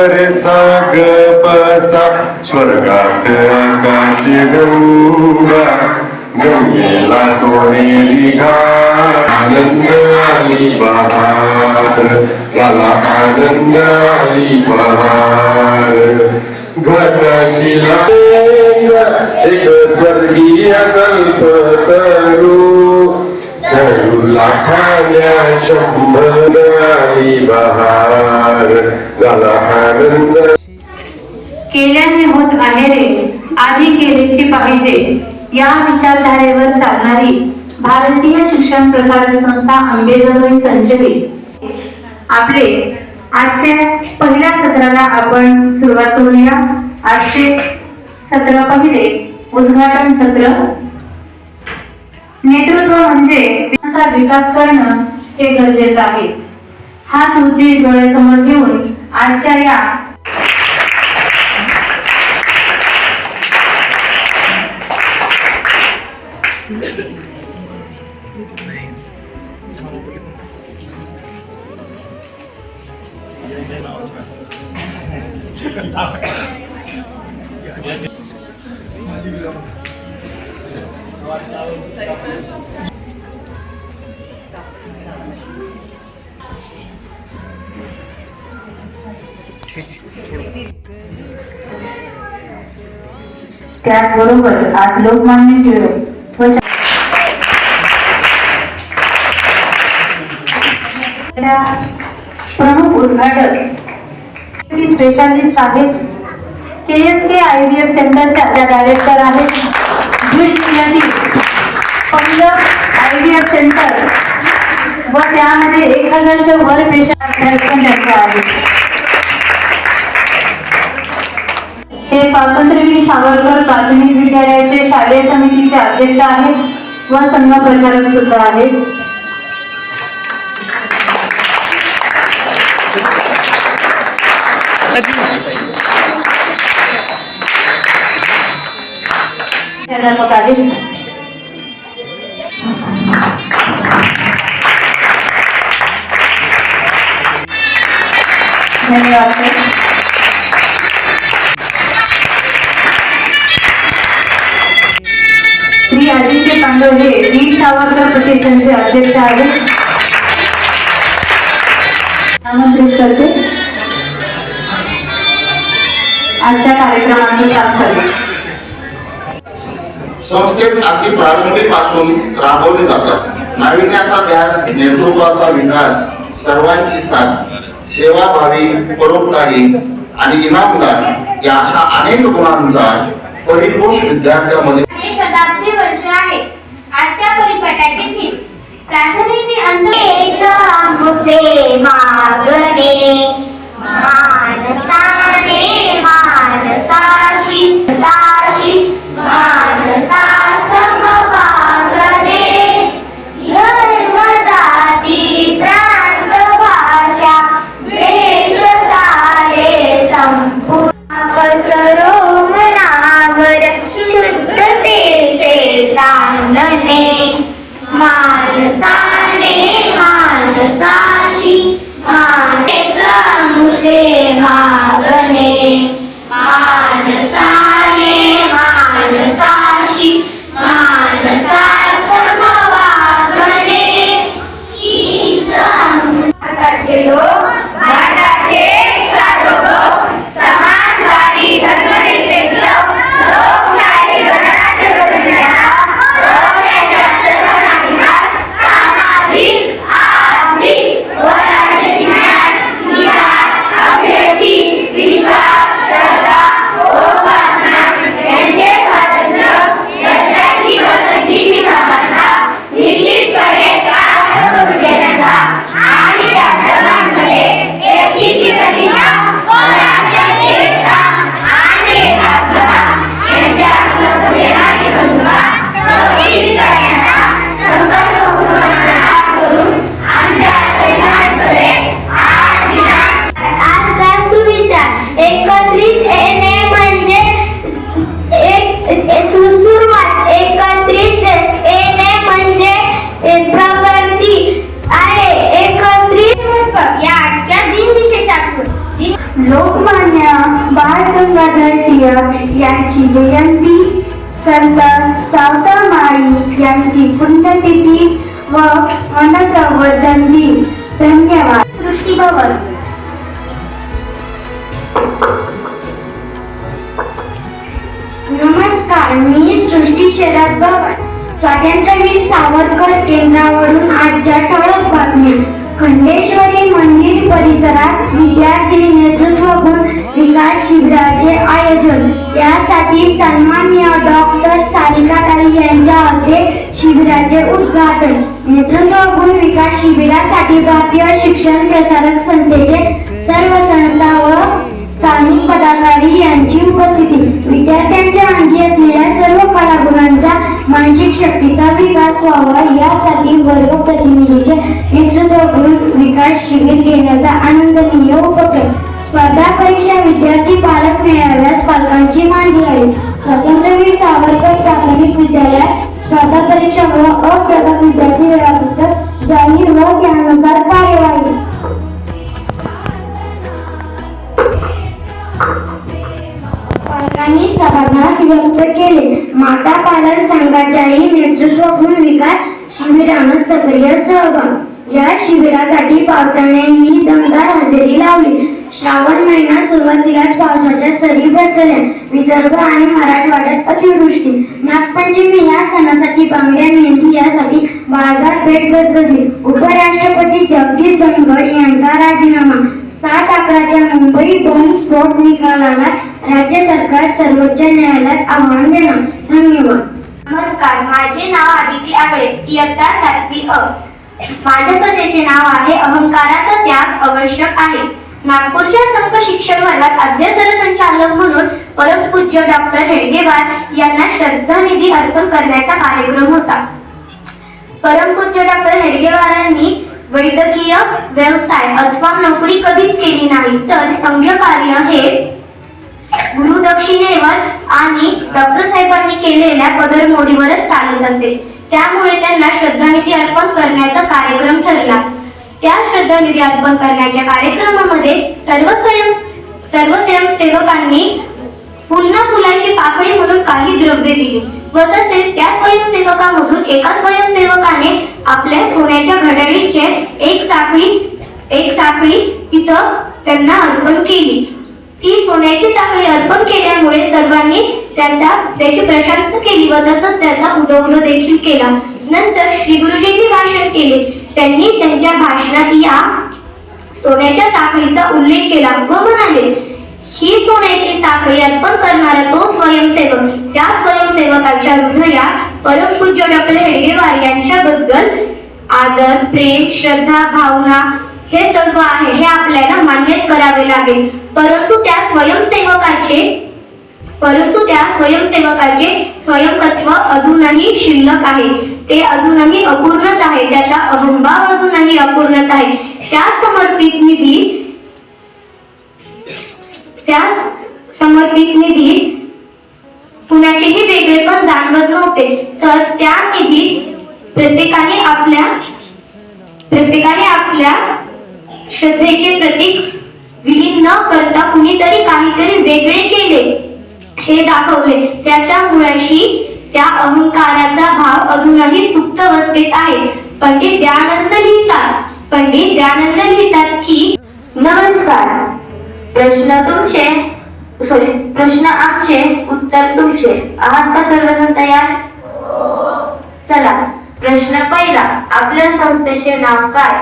रे सा ग प सा स्वर्गात आकाश गंगा गंगेला सोनेरी घाट आनंद आली बहार झाला आनंद आली बहार घटशिला एक स्वर्गीय कल्पतरू तरुला खाण्या शंभर आली बहार झाला आनंद केल्याने होत आहे रे आधी केलेची पाहिजे या विचारधारेवर चालणारी भारतीय शिक्षण प्रसारक संस्था अंबेजोगाई संचलित आपले आजच्या पहिल्या सत्राला आपण सुरुवात करूया। आजचे सत्र पहिले उद्घाटन सत्र। नेतृत्व म्हणजे देशाचा विकास करणं हे गरजेचं आहे। हाच उद्देश डोळ्यासमोर ठेवून आजच्या या त्याचबरोबर आज लोकमान्य टिळक व प्रमुख उद्घाटक स्पेशालिस्ट आहेत KSK IVF सेंटरच्या त्या डायरेक्टर आहेत। बीड जिल्ह्यातील पहिलं IVF सेंटर व त्यामध्ये 1000च्या वर पेशंट त्यांचे आहेत। ते स्वातंत्र्यवीर सावरकर प्राथमिक विद्यालयाचे शालेय समितीचे अध्यक्ष आहेत व संघ प्रचारक सुद्धा आहेत। धन्यवाद। श्री अजिंक्य पांडव हे वीर सावरकर प्रतिष्ठानचे अध्यक्ष आहेत। आमंत्रित करते आजच्या कार्यक्रमाचे तास संस्थेत अगदी प्रारंभीपासून राबवले जातात। नाविन्याचा ध्यास, नेतृत्वाचा विकास, सर्वांची साथ, सेवाभावी, परोपकारी आणि इनामदार या अशा अनेक गुणांचा परिपोष विद्यार्थ्यांमध्ये शताब्दी वर्ष आहे। आजच्या परिपाठाची थीम प्राथमिक मुझे मागणे मानसाने मानसाशी साशी मानसा समभागणे धर्म जाती प्रांत भाषा वेश सारे संपूर्ण कसरो मनावर शुद्धतेचे चांदणे मानसाने मानसाशी मानेचा लोकमान्य बाळ गंगाधर टिळक यांची जयंती, संत सावतामाळी यांची पुण्यतिथी व वनसंवर्धन दिन. धन्यवाद. सृष्टी भवन. नमस्कार, मी सृष्टी शरद भगत. स्वातंत्र्यवीर सावरकर केंद्रावरून आजच्या ठळक बातम्या. खंडेश्वरी मंदिर परिसरात विद्यार्थी नेतृत्व गुण विकास शिबिराचे आयोजन. यासाठी सन्माननीय डॉक्टर सारिकाताई यांच्या हस्ते शिबिराचे उद्घाटन. नेतृत्व गुण विकास शिबिरासाठी भारतीय शिक्षण प्रसारक संस्थेचे सर्व संस्था व स्थानिक पदाधिकारी यांची उपस्थिती. विद्यार्थ्यांच्या अंगी असलेल्या सर्व कलागुणांचा मानसिक शक्तीचा विकास व्हावा यासाठी वर्ग प्रतिनिधीचे नेतृत्व गुण विकास शिबिर घेण्याचा आनंदनीय उपक्रम. स्पर्धा परीक्षा विद्यार्थी पालक मेळाव्यास पालकांची मांडणी आहे. स्वातंत्र्यवीर सावरकर प्राथमिक विद्यालयात स्पर्धा परीक्षा व अप्रगत विद्यार्थी वेळापत्रक जाहीर व त्यानुसार कार्यवाही. पालकांनी समाधान व्यक्त केले. माता पालक संघाच्याही नेतृत्व गुण विकास शिबिरानं सक्रिय सहभाग. या शिबिरासाठी पावसाळ्यांनी दमदार हजेरी लावली. श्रावण महिना सुरुवातीलाच पावसाच्या सरी बरसल्या. विदर्भ आणि मराठवाड्यात अतिवृष्टी. नागपंचमी या सणासाठी बांगड्या मेंढी यासाठी बाजारपेठ गजबजली. उपराष्ट्रपती जगदीप धनखड यांचा राजीनामा. 7/11च्या मुंबई बॉम्बस्फोट निकालाला राज्य सरकार सर्वोच्च न्यायालयात आव्हान देणार. धन्यवाद. नमस्कार, माझे नाव आदिती आगळे, इयत्ता 7वी अ. माझ्या कथेचे नाव आहे अहंकाराचा त्याग आवश्यक आहे. नागपूरच्या संघ शिक्षण वर्गात आद्य सरसंचालक म्हणून परमपूज्य डॉक्टर हेडगेवार यांना श्रद्धांजली अर्पण करण्याचा कार्यक्रम होता. परमपूज्य डॉक्टर हेडगेवारांनी वैद्यकीय व्यवसाय अथवा नोकरी कधीच केली नाही, तर संघ कार्य हे गुरुदक्षिणेवर आणि डॉक्टर साहेबांनी केलेल्या पदरमोडीवरच चालत असे. त्यामुळे त्यांना श्रद्धांजली अर्पण करण्याचा कार्यक्रम ठरला. त्या श्रद्धांजली अर्पण करण्याच्या कार्यक्रमामध्ये सर्व स्वयंसेवकांनी पुन्हा फुलाची पाकळी म्हणून काही द्रव्ये दिली व तसेच त्या स्वयंसेवकामधून एका स्वयंसेवकाने आपल्या सोन्याच्या घड्याळीचे एक साखळी तिथं त्यांना अर्पण केली. ती सोन्याची साखळी अर्पण केल्यामुळे सर्वांनी त्याची प्रशंसा केली व तसंच त्याचा उदो देखील केला. नंतर श्री गुरुजींनी भाषण केले. त्यांनी त्यांच्या भाषणात या सोन्याच्या साखळीचा उल्लेख केला व म्हणाले, ही सोन्याची साखळी अर्पण करणारा तो स्वयंसेवक, त्या स्वयंसेवकाच्या हृदयात परमपूज्य डॉक्टर हेडगेवार यांच्याबद्दल आदर, प्रेम, श्रद्धा, भावना हे सर्व आहे हे आपल्याला मान्यच करावे लागेल. परंतु त्या स्वयंसेवकाचे स्वयंकत्व अजूनही शिल्लक आहे. ते अजूनही अपूर्णच आहे. त्याचा अहंभाव अजूनही अपूर्णच आहे. त्या समर्पित निधी कुणाचेही वेगळेपण जाणवत नव्हते. तर त्या निधीत प्रत्येकाने आपल्या श्रद्धेचे प्रतीक विलीन न करता कुणीतरी काहीतरी वेगळे केले हे दाखवले. त्याच्या मुळाशी त्या अहंकाराचा भाव अजूनही सुप्त अवस्थेत आहे. पंडित दयानंद लिहितात की नमस्कार, प्रश्न आमचे उत्तर तुमचे. आहात का सर्वजण तयार? चला, प्रश्न पहिला, आपल्या संस्थेचे नाव काय?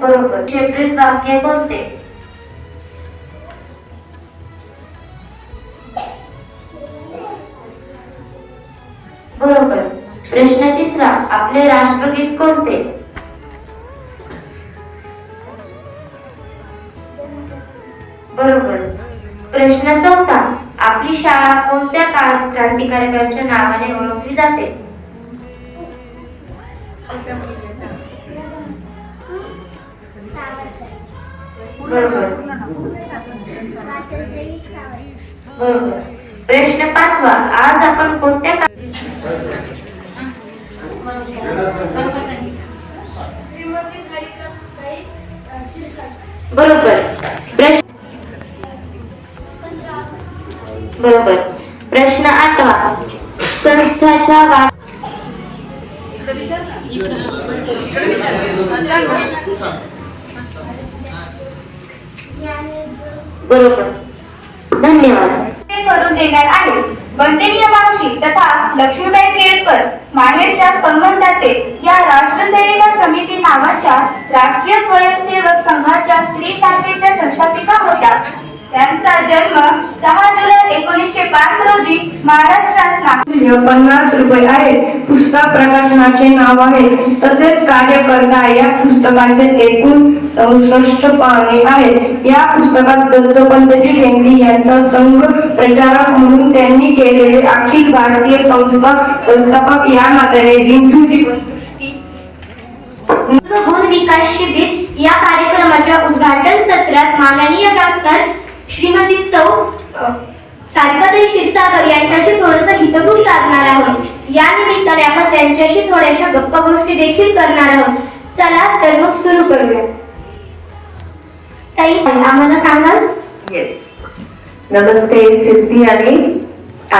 बरोबर. शेपरीत वाक्य कोणते? बरोबर. प्रश्न तिसरा, आपले राष्ट्रगीत कोणते? बरोबर. प्रश्न चौथा, आपली शाळा कोणत्या क्रांतिकारकांच्या नावाने ओळखली जाते? बरोबर. बरोबर. प्रश्न पाचवा, आज आपण कोणत्या समाजाच्या बरोबर. धन्यवाद. ते करून देणार आहे. वंदनीय मावशी तथा लक्ष्मीबाई केळकर माहेरच्या कंगनदाते या राष्ट्रसेविका समिती नावाच्या राष्ट्रीय स्वयंसेवक संघाच्या स्त्री शाखेच्या संस्थापिका होत्या. त्यांचा जन्म 6 जुलै 1905 रोजी महाराष्ट्रात मूल्य 50 रुपये आहे. पुस्तक प्रकाशनाचे नाव आहे. तसेच कार्यकर्ता या पुस्तकाचे एकूण 64 पाने आहेत. या पुस्तकात दत्तोपंतजी ठेंगडी यांचा संघ प्रचारक म्हणून त्यांनी केलेले अखिल भारतीय संस्थापक या नात्याने हिंदूची गुण विकास शिबिर या कार्यक्रमाच्या उद्घाटन सत्रात माननीय डॉक्टर श्रीमती सौ सारिकाताई क्षीरसागर यांच्याशी थोडंसं हितगुज साधणार आहोत. या निमित्ताने आपण त्यांच्याशी थोड्याशा गप्पा गोष्टी देखील करणार आहोत. चला तर मग सुरू करूया. ताई आम्हाला सांगाल? येस. नमस्ते सिद्धी आणि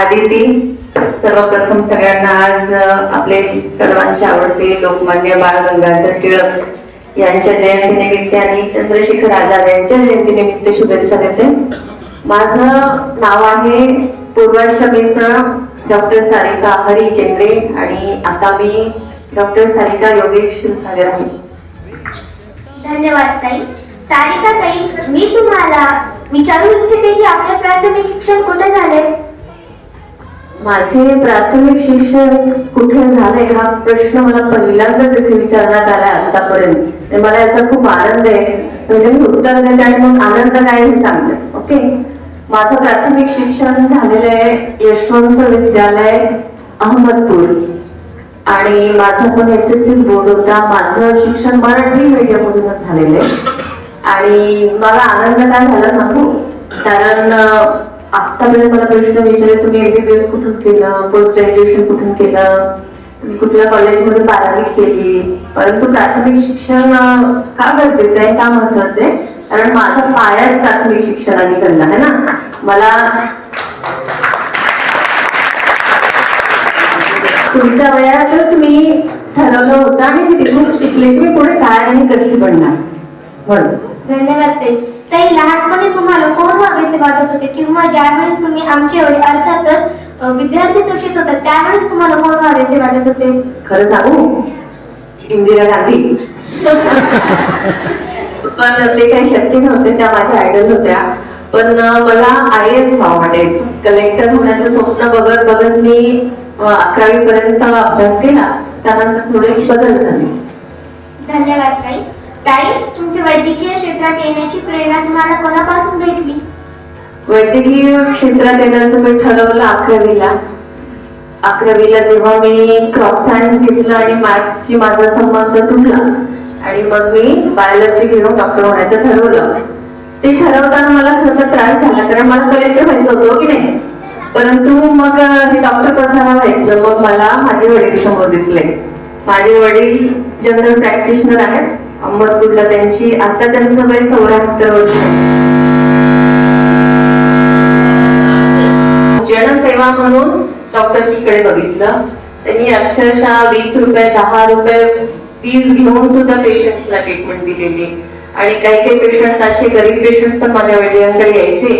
आदिती. सर्वप्रथम सगळ्यांना आज आपले सर्वांचे आवडते लोकमान्य बाळ गंगाधर टिळक यांच्या जयंतीनिमित्त आणि चंद्रशेखर आझाद यांच्या जयंतीनिमित्त शुभेच्छा देते. माझं नाव आहे पूर्वाश्रमीचं डॉक्टर सारिका हरी केंद्रे आणि आता मी डॉक्टर सारिका योगेश क्षीरसागर आहे. धन्यवाद ताई. सारिका ताई, मी तुम्हाला विचारू इच्छिते की आपले प्राथमिक शिक्षण कुठे झाले? माझे प्राथमिक शिक्षण कुठे झाले हा प्रश्न मला पहिल्यांदाच इथे विचारण्यात आला आतापर्यंत. मला याचा खूप आनंद आहे. म्हणजे मी उत्तर देते आणि मग आनंद काय हे सांगते. ओके. माझं प्राथमिक शिक्षण झालेलं आहे यशवंत विद्यालय अहमदपूर आणि माझा पण SSC बोर्ड होता. माझं शिक्षण मराठी मीडियम मधूनच झालेलं आहे आणि मला आनंद काय झाला सांगू. कारण आतापर्यंत मला प्रश्न विचारले तुम्ही MBBS कुठून केलं, पोस्ट ग्रॅज्युएशन कुठून केलं, तुम्ही कुठल्या कॉलेजमध्ये 12वी केली. परंतु प्राथमिक शिक्षण का गरजेचं आहे, का महत्वाचं आहे? कारण माझा पायाच प्राथमिक शिक्षणाने घडला आहे ना. मला तुमच्या वयातच मी ठरवलं होतं आणि मी तिथून शिकले की मी पुढे काय आणि कशी बनणार म्हणून. धन्यवाद ताई. ताई, लहानपणी तुम्हाला कोण व्हावेसे वाटत होते किंवा ज्यावेळेस तुम्ही आमचे एवढे अर्थातच विद्यार्थी तोषित होतात त्यावेळेस तुम्हाला कोण व्हावेसे वाटत होते? खरं सांगू, इंदिरा गांधी. पण ते काही शक्य नव्हते. त्या माझ्या आयडल होत्या. पण मला IAS व्हावं वाटायचं. कलेक्टर होण्याचं स्वप्न बघत बघत मी 11वी पर्यंत अभ्यास केला. त्यानंतर थोडे बदल झाले. धन्यवाद ताई. ताई, तुमच्या वैद्यकीय क्षेत्रात येण्याची प्रेरणा तुम्हाला कोणापासून भेटली? वैद्यकीय क्षेत्रात येण्याचं मी ठरवलं 11वीला. 11वीला जेव्हा मी क्रॉप सायन्स घेतलं आणि मॅथ्सशी माझा संबंध तुटला आणि मग मी बायोलॉजी घेऊन डॉक्टर होण्याचं ठरवलं. ते ठरवताना मला खरं त्रास झाला कारण मला कलेक्टर व्हायचं होतं की नाही. परंतु मग हे डॉक्टर कसा व्हायचं. मग मला माझे वडील समोर दिसले. माझे वडील जनरल प्रॅक्टिशनर आहेत अहमदपूरला. आता त्यांचं वय 74 वर्ष. जनसेवा म्हणून डॉक्टरकडे बघितलं. त्यांनी अक्षरशः 20 रुपये 10 रुपये फीस घेऊन सुद्धा पेशंट्सला ट्रीटमेंट दिलेली. आणि काही पेशंट असे गरीब पेशंट्स पण माझ्या वडिलांकडे यायचे.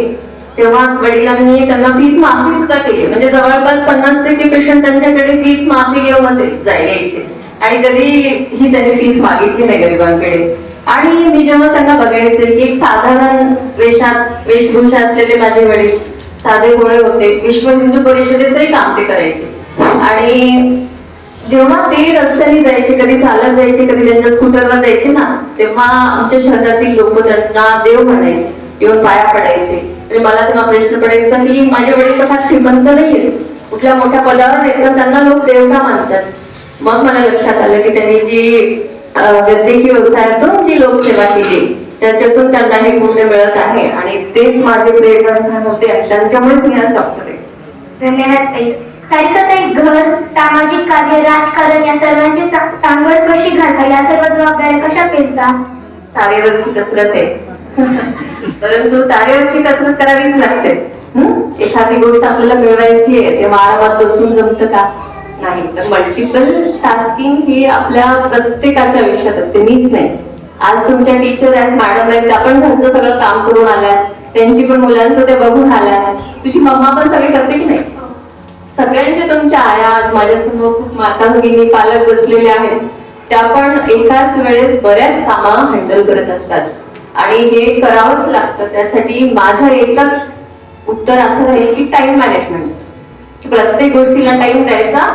तेव्हा वडिलांनी त्यांना फीस माफी सुद्धा केली. म्हणजे जवळपास 50% पेशंट त्यांच्याकडे फीस माफी घेऊन यायचे आणि कधीही त्यांनी फीस मागितली नाही गरिबांकडे. आणि मी जेव्हा त्यांना बघायचे की एक साधारण वेशभूषा असलेले माझे वडील साधे गोळे होते. विश्व हिंदू परिषदेचंही काम ते करायचे. आणि जेव्हा ते रस्त्याने जायचे, कधी चालत जायचे, कधी त्यांच्या स्कूटरवर जायचे ना, तेव्हा आमच्या शहरातील लोक त्यांना देव म्हणायचे, येऊन पाया पडायचे. आणि मला तेव्हा प्रश्न पडायचा की माझे वडील फार श्रीमंत नाहीये, कुठल्या मोठ्या पदावर आहेत, त्यांना लोक देव का मानतात. मग मला लक्षात आलं की त्यांनी जी वैद्यकीय व्यवसायातून जी लोकसेवा केली त्याच्यातून त्यांना हे पुण्य मिळत आहे आणि तेच माझे प्रेरणास्थान होते आणि त्यांच्यामुळेच मी आज डॉक्टर आहे. धन्यवाद ताई. सारिका ताई, घर, सामाजिक कार्य, राजकारण या सर्वांची सांगड कशी घालता, या सर्व जबाबदाऱ्या कशा पेलता? तारेवरची कसरत आहे. परंतु तारेवरची कसरत करावीच लागते. एखादी गोष्ट आपल्याला मिळवायची आहे तेव्हा आरामात बसून जमतं का? नाही. तर मल्टिपल टास्किंग ही आपल्या प्रत्येकाच्या आयुष्यात असते, मीच नाही. आज तुमच्या टीचर आहेत, मॅडम आहेत, त्या पण घरचं सगळं काम करून आल्यात, त्यांची पण मुलांचं ते बघून आल्यात. तुझी मम्मा पण सगळी करते की नाही? सगळ्यांचे तुमच्या आया, माझ्यासमोर खूप माता भगिनी पालक बसलेले आहेत, त्या पण एकाच वेळेस बऱ्याच कामं हँडल करत असतात आणि हे करावंच लागतं. त्यासाठी माझं एकच उत्तर असं राहील की टाइम मॅनेजमेंट. प्रत्येक गोष्टीला टाइम द्यायचा,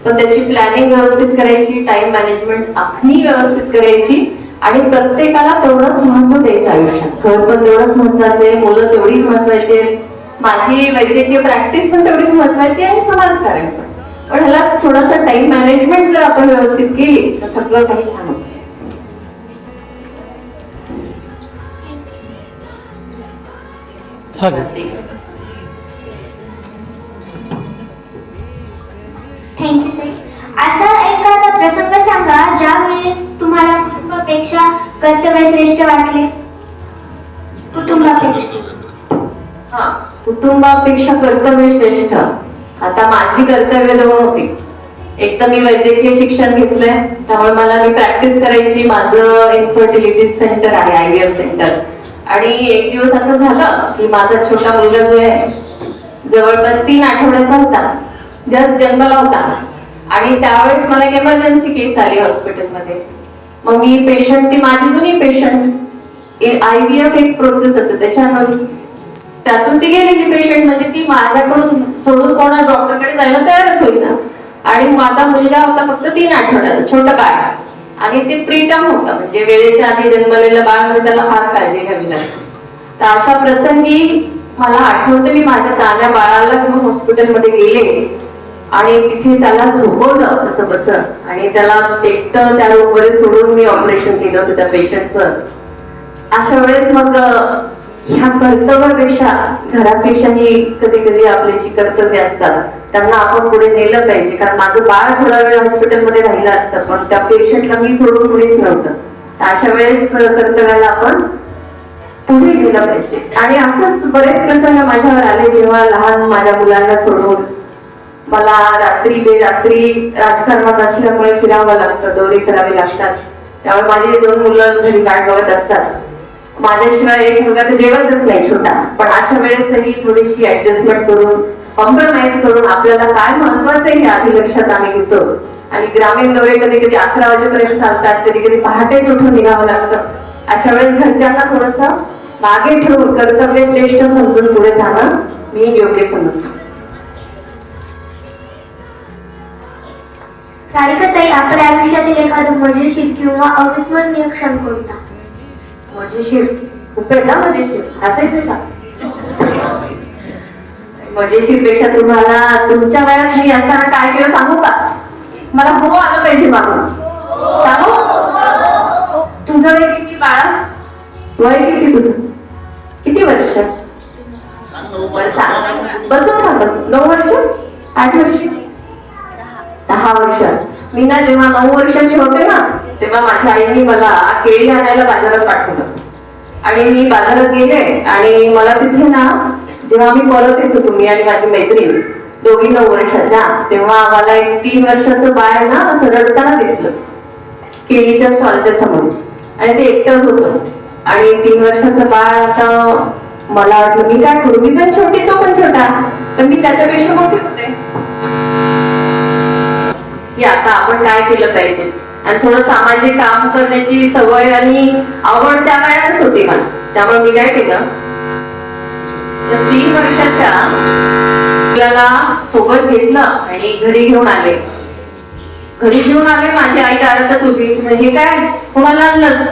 पण त्याची प्लॅनिंग व्यवस्थित करायची, टाइम मॅनेजमेंट आखणी व्यवस्थित करायची आणि प्रत्येकाला तेवढंच महत्व द्यायचं आयुष्यात. घर पण तेवढंच महत्वाचं आहे, मुलं तेवढीच महत्वाची आहेत, माझी वैद्यकीय प्रॅक्टिस पण तेवढीच महत्वाची आहे आणि समाजकारण पण. पण ह्याला थोडासा टाइम मॅनेजमेंट जर आपण व्यवस्थित केली तर सगळं काही छान होतं. थँक्यू ताई. असा एखादा प्रसंग सांगा ज्या वेळेस तुम्हाला कुटुंबापेक्षा कर्तव्य श्रेष्ठ वाटले. कुटुंबापेक्षा कर्तव्य श्रेष्ठ. आता माझी कर्तव्य दोन होती. एक तर मी वैद्यकीय शिक्षण घेतलंय, त्यामुळे मला मी प्रॅक्टिस करायची. माझं इन्फर्टिलिटी सेंटर आहे, IVF सेंटर. आणि एक दिवस असं झालं की माझा छोटा मुलगा जो आहे जवळपास 3 आठवड्याचा होता, जस्ट जन्मला होता. आणि त्यावेळेस मला एक इमर्जन्सी केस आली हॉस्पिटलमध्ये. मग मी पेशंट, ती माझी जुनी पेशंट, IVF एक प्रोसेस असते त्यातून ती गेलेली पेशंट, म्हणजे ती माझ्याकडून सोडून कोणा डॉक्टरकडे जायला तयारच होईना. आणि माझा मुलगा होता फक्त 3 आठवड्याचा, छोटं बाळ, आणि ते प्रीटर्म होतं, म्हणजे वेळेच्या आधी जन्मलेलं बाळ, म्हणजे त्याला फार काळजी घ्यावी लागते. तर अशा प्रसंगी मला आठवतं मी माझ्या तान्या बाळाला घेऊन हॉस्पिटलमध्ये गेले आणि तिथे त्याला झोपवलं असं बस, आणि त्याला एकटं त्या रूममध्ये सोडून मी ऑपरेशन केलं होतं त्या पेशंटचं. अशा वेळेस मग ह्या कर्तव्यापेक्षा, घरापेक्षाही कधी कधी आपली जी कर्तव्य असतात त्यांना आपण पुढे नेलं पाहिजे. कारण माझं बाळ थोडा वेळ हॉस्पिटलमध्ये राहिलं असतं, पण त्या पेशंटला मी सोडून कुणीच नव्हतं. तर अशा वेळेस कर्तव्याला आपण पुढे गेलं पाहिजे. आणि असंच बरेच प्रसंग माझ्यावर आले, जेव्हा लहान माझ्या मुलांना सोडून मला रात्री बेरात्री राजकारणात असल्यामुळे फिरावं लागतं, दौरे करावे लागतात. त्यामुळे माझे 2 मुलं घरी वाट बघत असतात. माझ्याशिवाय एक मुलगा तर जेवतच नाही छोटा. पण अशा वेळेस थोडीशी ऍडजस्टमेंट करून, कॉम्प्रोमाइज करून आपल्याला काय महत्वाचं आहे हे आधी लक्षात आम्ही घेतो. आणि ग्रामीण दौरे कधी कधी 11 वाजेपर्यंत चालतात, कधी कधी पहाटेच उठून निघावं लागतं. अशा वेळेस घरच्यांना थोडस मागे ठेवून कर्तव्य श्रेष्ठ समजून पुढे जाणं मी योग्य समजतो. सारिकाताई, आपल्या आयुष्यातील एखादं मजेशीर किंवा अविस्मरणीय क्षण कोणता? मजेशीर खूप आहे ना, मजेशीर असायचं सांग. मजेशीर पेक्षा तुम्हाला तुमच्या वयात मी असताना काय केलं सांगू का? मला हो आलं पाहिजे मागून. सांगू? तुझं वय किती बाळा? वय किती तुझं? किती वर्ष? बसून सांग. 9 वर्ष? 8 वर्ष? 10 वर्ष. मी ना जेव्हा 9 वर्षाची होते ना, तेव्हा माझ्या आईने मला केळी आणायला बाजारात पाठवलं. आणि मी बाजारात गेले आणि मला तिथे ना, जेव्हा मी परत येत होतो, मी आणि माझी मैत्रीण दोघी 9 वर्षाच्या, तेव्हा आम्हाला एक 3 वर्षाचं बाळ ना असं रडताना दिसलं केळीच्या स्टॉलच्या समोर. आणि ते एकटंच होतं. आणि 3 वर्षाचं बाळ, आता मला वाटलं मी काय करू, मी पण छोटी, तो पण छोटा, पण मी त्याच्यापेक्षा मोठी होते की आता आपण काय केलं पाहिजे. आणि थोडं सामाजिक काम करण्याची सवय आणि आवड त्या वयातच होती मला. त्यामुळे मी काय केलं, 3 वर्षाच्या मुलाला सोबत घेतलं आणि घरी घेऊन आले. माझी आई दारातच उभी. हे काय, कोणाला आणलंस?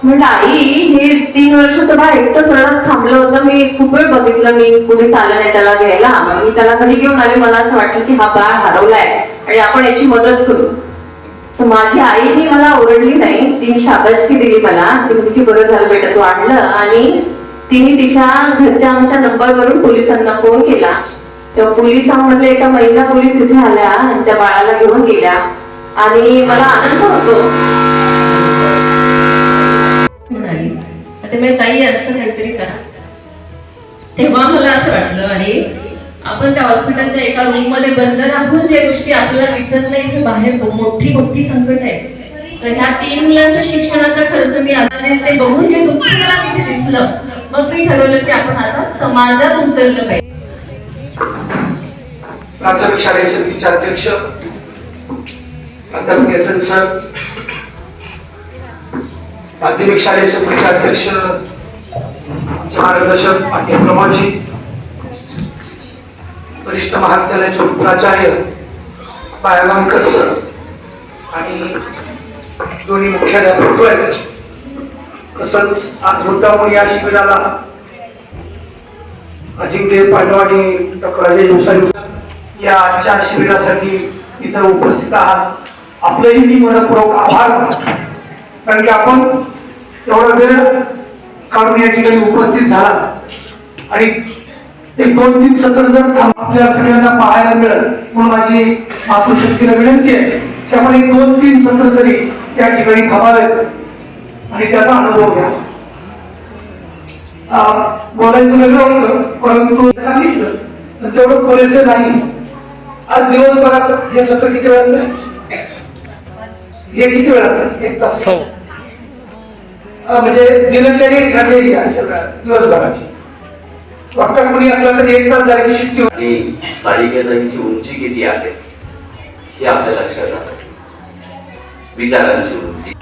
म्हणलं आई, हे 3 वर्षाचं बाळ एकटंच रडत थांबलं होतं. मी खूप वेळ बघितलं, मी कुणीच आलं नाही त्याला घ्यायला. मी त्याला घरी घेऊन आले. मला असं वाटलं की हा बाळ हरवलाय आणि आपण याची मदत करू. तर माझी आईने मला ओरडली नाही, तिने शाबासकी दिली मला. ती म्हणजे की बरं झालं बेटा तू आणलं. आणि तिने तिच्या घरच्या आमच्या नंबरवरून पोलिसांना फोन केला. तेव्हा पोलिसांमधल्या एका महिला पोलीस इथे आल्या आणि त्या बाळाला घेऊन गेल्या. आणि मला आनंद होतो. आता मी ताई यांचं काहीतरी करा. तेव्हा मला असं वाटलं, आणि आपण त्या हॉस्पिटलच्या एका रूम मध्ये बंद राहून ज्या गोष्टी आपल्याला दिसत नाही ते बाहेर मोठी मोठी संकट आहे. तर ह्या 3 मुलांच्या शिक्षणाचा खर्च मी आता ते बघून जे दुःख मला तिथे दिसलं, मग मी ठरवलं की आपण आता समाजात उतरलं पाहिजे. प्राथमिक शालेय समितीचे अध्यक्ष प्राध्यापक एस.एन. सर, माध्यमिक शालेय समितीचे अध्यक्ष मार्गदर्शक पाठ्यक्रमाची वरिष्ठ महाविद्यालयाचे प्राचार्य बायगांकर सर आणि दोन्ही मुख्याध्यापक, तसंच आज मुद्दामून या शिबिराला अजिंक्य पांडवाणी, डॉक्टर अजय जोसारी या आजच्या शिबिरासाठी इथं उपस्थित आहात. आपलंही मी मनपूर्वक आभार मानतो, कारण की आपण एवढा वेळ काढून या ठिकाणी उपस्थित झाला आणि एक 2-3 सत्र जर आपल्या सगळ्यांना पाहायला मिळत म्हणून माझी मातृशक्तीला विनंती आहे की आपण एक 2-3 सत्र तरी त्या ठिकाणी थांबावेत आणि त्याचा अनुभव घ्या. बोलायचं वेगळं होतं, परंतु सांगितलं तेवढं पुरेसे नाही. आज दिवसभराचं हे सत्र किती वेळाचं आहे? हे किती वेळाचं? 1 तास. म्हणजे दिनचर्या ठरलेली आहे सगळ्या दिवसभराची. डॉक्टर कोणी असला तरी 1 तास झाली की शिफ्ट. आणि सारिकेतांची उंची किती आहे हे आपल्या लक्षात आलं. विचारांची उंची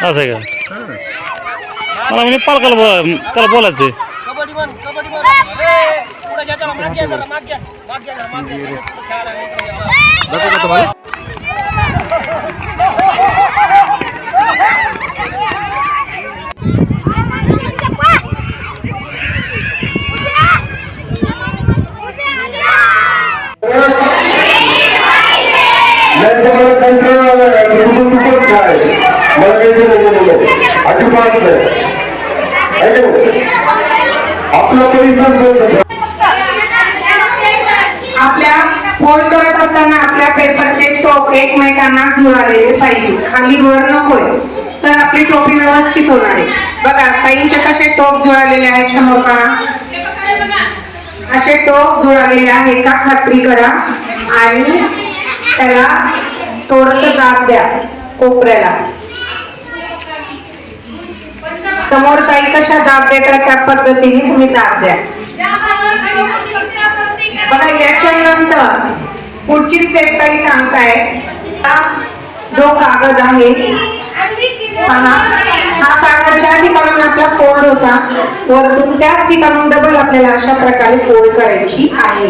असं आहे का? मला म्हणजे पालकाला त्याला बोलायचंय. अजिबात नाही. आपला परिसर स्वच्छ. आपल्या फोल्ड करत असताना आपल्या पेपरचे टोक एकमेकांना जुळालेले पाहिजे, खाली वर नकोय, तर आपली टोपी व्यवस्थित होणार आहे. बघा काहींचे कसे टोक जुळालेले आहेत समोर पहा. असे टोक जुळालेले आहे का खात्री करा आणि त्याला थोडस दाब द्या कोपऱ्याला. समोर काही कशा दाब देतात त्या पद्धतीने तुम्ही दाब द्या. बघा याच्यानंतर पुढची स्टेप काही सांगताय. जो कागद आहे हा कागद ज्या ठिकाणी आपला फोल्ड होता वरतून त्याच ठिकाणी डबल आपल्याला अशा प्रकारे फोल्ड करायची आहे.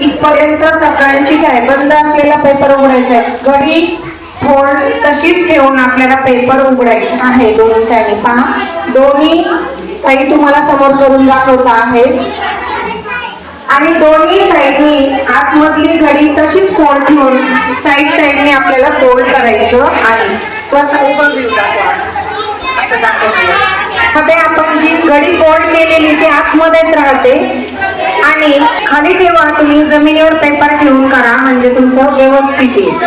इथपर्यंत सगळ्यांची काय बंद असलेला पेपर उघडायचा आहे. घडी फोल्ड तशीच ठेवून आपल्याला पेपर उघडायचा आहे. दोन्ही साईडने पहा, दोन्ही काही तुम्हाला समोर करून दाखवता आहेत आणि दोन्ही साईडनी आतमधली घडी तशीच फोल्ड ठेवून साईडने आपल्याला फोल्ड करायचं आहे. मध्ये आपण जी घडी फोल्ड केलेली ती आतमध्येच राहते आणि खाली ठेवा. तुम्ही जमिनीवर पेपर ठेवून करा म्हणजे तुमचं व्यवस्थित येईल.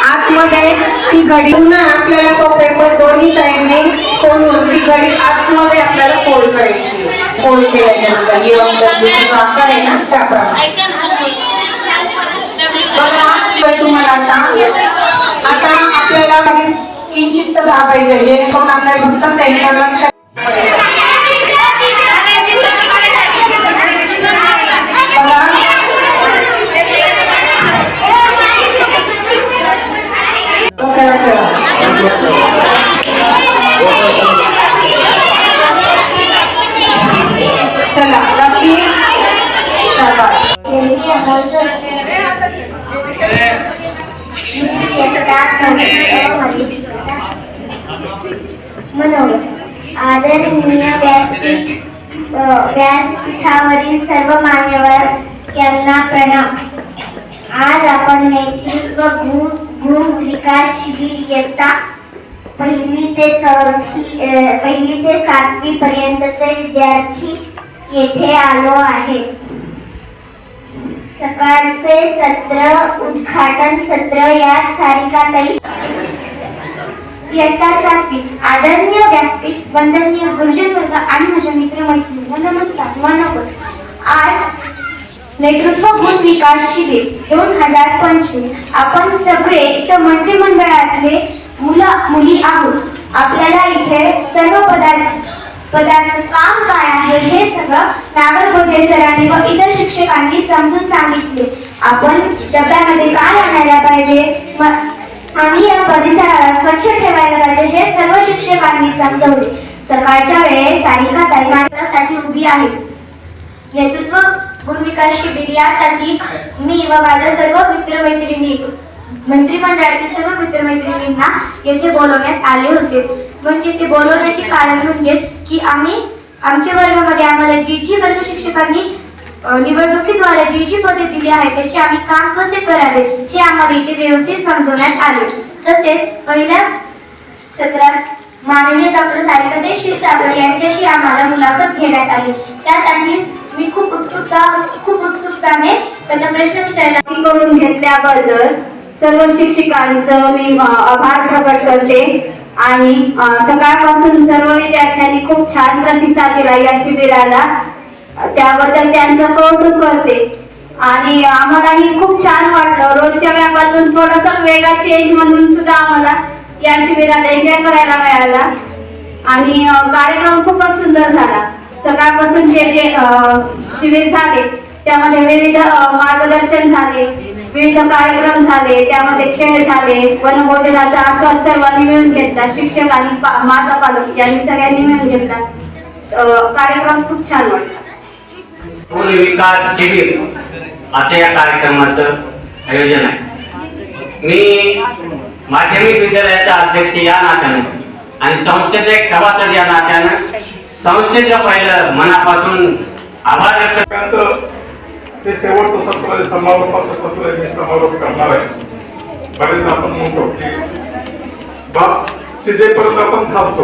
आतमध्ये ती घडी पुन्हा आपल्याला तो पेपर दोन्ही साईडने फोल्ड ती घडी आतमध्ये आपल्याला फोल्ड करायची. फोल्ड केल्यानंतर नियम जसा आकार आहे ना त्याप्रमाणे बघा तुम्हाला आता आपल्याला किंचित दाबायचं जेणेकरून आपल्याला फक्त सेंटर लक्षात चला नक्की शाबास. आदरणीय व्यासपीठावरील सर्व मान्यवर यांना प्रणाम. आज आपण नेतृत्व गुण विकास शिबिर इयत्ता पहिली ते 7वी पर्यंतचे विद्यार्थी येथे आलो आहे. सकाळचे सत्र उद्घाटन सत्र यात सारिकाताई इयत्ता 7वी. आदरणीय व्यासपीठ, वंदनीय गुरुजन वर्ग आणि माझ्या मित्रमैत्रिणींना नमस्कार. मनोगत. आज नेतृत्व गुण विकास शिबिर 2025. आपण सगळे इथं मंत्रिमंडळातले मुली आहोत. आपल्याला इथे सर्व पदार्थ काम काय आहे हे सगळं नागरगोजे सरांनी व इतर शिक्षकांनी समजून सांगितले. आपण डब्यामध्ये काय आणायला पाहिजे, आम्ही या परिसराला स्वच्छ ठेवायला पाहिजे हे सर्व शिक्षकांनी समजवले. सकाळच्या वेळेस सारिकाताई माझ्यासाठी उभी आहे. नेतृत्व गुण विकास शिबिर यासाठी मी व माझ्या सर्व मित्रमैत्रिणी मंत्रिमंडळातील सर्व मित्रमैत्रिणींना येथे बोलवण्यात आले होते. म्हणजे ते बोलवण्याचे कारण म्हणजे की आमच्या वर्गामध्ये आम्हाला जी वर्ग शिक्षकांनी निवडणुकीद्वारे जी पदे दिली आहेत त्याचे आम्ही काम कसे करावे हे आम्हाला इथे व्यवस्थित समजवण्यात आले. तसेच पहिल्या सत्रात माननीय डॉक्टर सारिकाताई क्षीरसागर यांच्याशी आम्हाला मुलाखत घेण्यात आली. त्यासाठी मी खूप उत्सुकताने त्यांना प्रश्न विचारला करून घेतल्याबद्दल सर्व शिक्षकांचं मी आभार प्रकट करते. आणि सकाळपासून सर्व विद्यार्थ्यांनी खूप छान प्रतिसाद दिला या शिबिराला, त्याबद्दल त्यांचं कौतुक करते. आणि आम्हालाही खूप छान वाटलं. रोजच्या व्यापातून थोडासा वेगळा चेंज म्हणून सुद्धा आम्हाला या शिबिरात एन्जॉय करायला मिळाला. आणि कार्यक्रम खूपच सुंदर झाला. सकाळपासून जे शिबिर झाले त्यामध्ये विविध मार्गदर्शन झाले, विविध कार्यक्रम झाले, त्यामध्ये खेळ झाले, वनभोजनाचा आस्वाद सर्वांनी मिळून घेतला. शिक्षक आणि माता पालक यांनी सगळ्यांनी मिळून घेतला. कार्यक्रम खूप छान वाटला. गुण विकास शिबिर असे या कार्यक्रमाचं आयोजन आहे. मी माध्यमिक विद्यालयाचा अध्यक्ष या नात्याने आणि संस्थेचे एक सभासद या नात्यानं संस्थेचं पहिलं मनापासून आभार व्यक्त त्यांचं ते शेवटचं सत्र समारोपाचं सत्र मी समारोप करणार आहे. बरेच आपण म्हणतो की बाप शिजेपर्यंत आपण थांबतो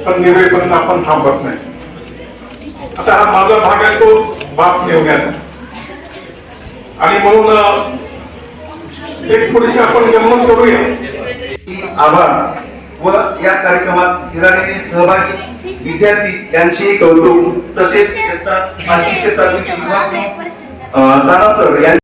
पण निवेपर्यंत आपण थांबत नाही. आता हा माझा भाग आहे तो बाप निवण्याचा. आणि म्हणून एक थोडीशी आपण गंमत करूया. आभार व या कार्यक्रमात हिराने सहभागी विद्यार्थी यांचे कौतुक. तसेच 5वी ते 7वी साना सर